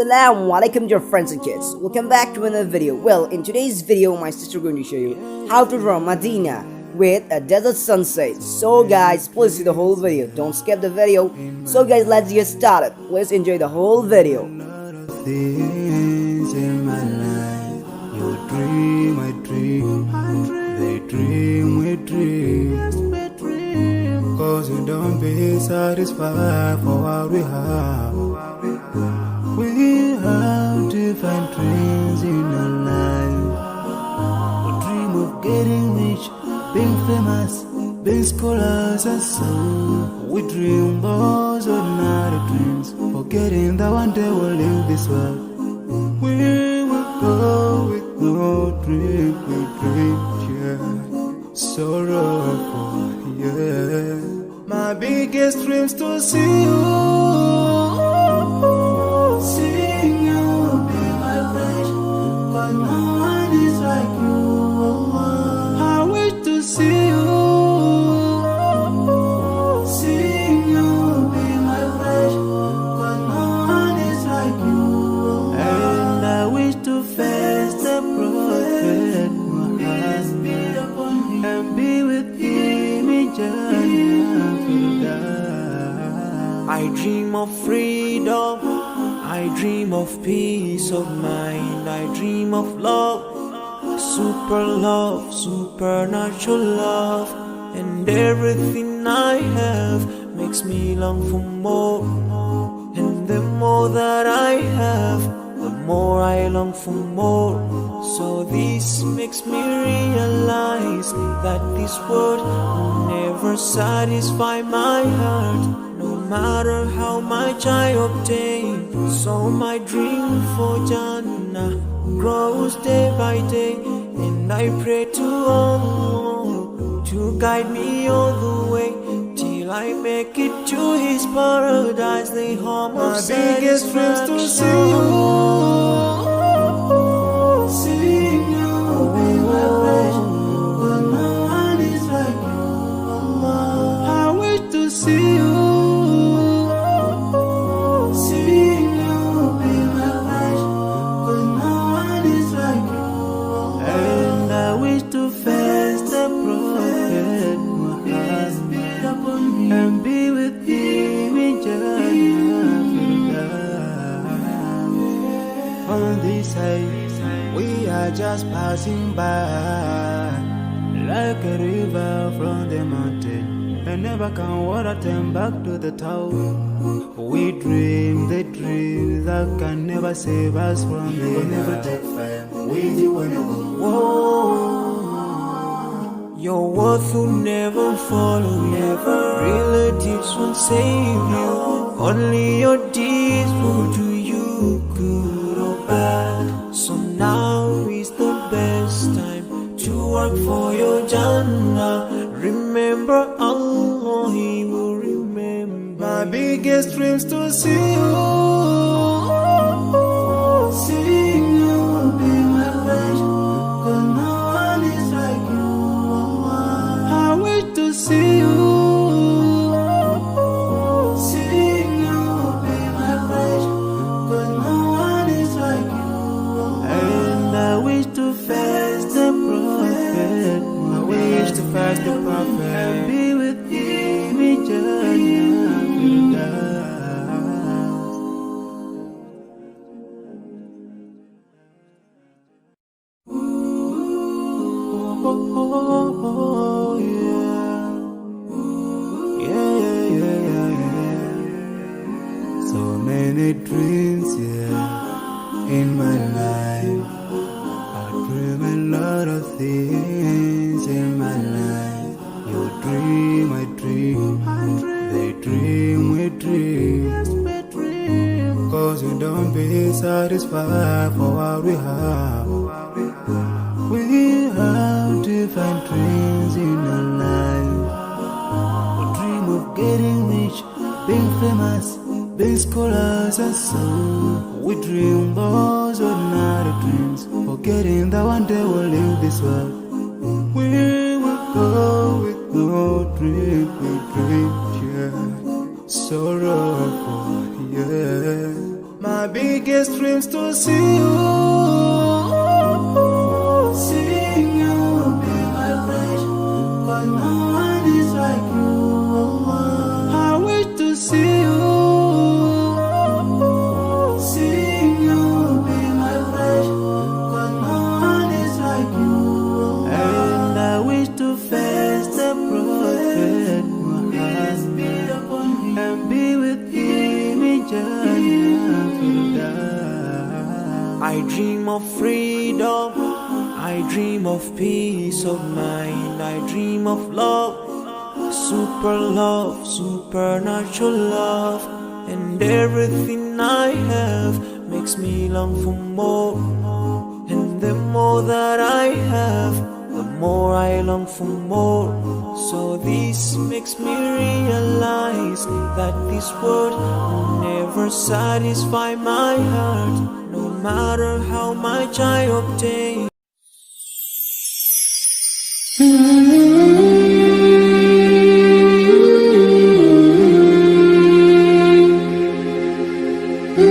Assalamualaikum dear friends and kids. Welcome back to another video. Well, in today's video my sister is going to show you how to draw Madina with a desert sunset. So guys, please see the whole video. Don't skip the video. So guys, let's get started. Let's enjoy the whole video. Things in my life, you dream, I dream, they dream, we dream. Cause you don't be satisfied for what we have. We have different dreams in our life. We dream of getting rich, being famous, being scholars and so. We dream those ordinary dreams, forgetting that one day we'll leave this world. We will go with no dream, we dream, yeah. Sorrowful, yeah. My biggest dreams to see you, seeing you be my flesh, cause no one is like you. I wish to see you, seeing you be my flesh, cause no one is like you. And I wish to face the prophet Muhammad and be with him in Jannah. I dream of freedom, I dream of peace of mind, I dream of love, supernatural love, and everything I have makes me long for more. And the more that I have, the more I long for more. So this makes me realize that this world will never satisfy my heart, no matter how much I obtain. So my dream for Jannah grows day by day, and I pray to Allah to guide me all the way till I make it to His paradise, the home of satisfaction. My biggest dreams to see you, seeing you be my flesh, but no one is like you. I wish to see you, seeing you be my flesh, but no one is like you. And I wish to face the prophet Muhammad and be with him in Jannah. On this side, we are just passing by, like a river from the mountain, and never can water turn back to the town. We dream the dreams that can never save us from the end. Never take fire. We do whoa. Your worth will never follow you. Relatives won't save you. Only your deeds will do you good or bad. So now is the best time to work for your Jannah. Remember Allah, He will remember. My biggest dreams to see you, seeing you be my flesh, cause no one is like you. I wish to see you, seeing you be my flesh, cause no one is like you. And I wish to face the prophet, I wish to face the prophet and be with him in Jannah. So many dreams, yeah, in my life. I dream a lot of things in my life. You dream, I dream, they dream, we dream. Cause you don't be satisfied for what we have. We have different dreams in our life. We dream of getting rich, being famous, being scholars and so. We dream those ordinary dreams, forgetting that one day we'll leave this world. We will go with no dream, we dream, yeah. Sorrowful, yeah. My biggest dream of freedom, I dream of peace of mind, I dream of love, supernatural love. And everything I have makes me long for more. And the more that I have, the more I long for more. So this makes me realize that this world will never satisfy my heart, no matter how much I obtain.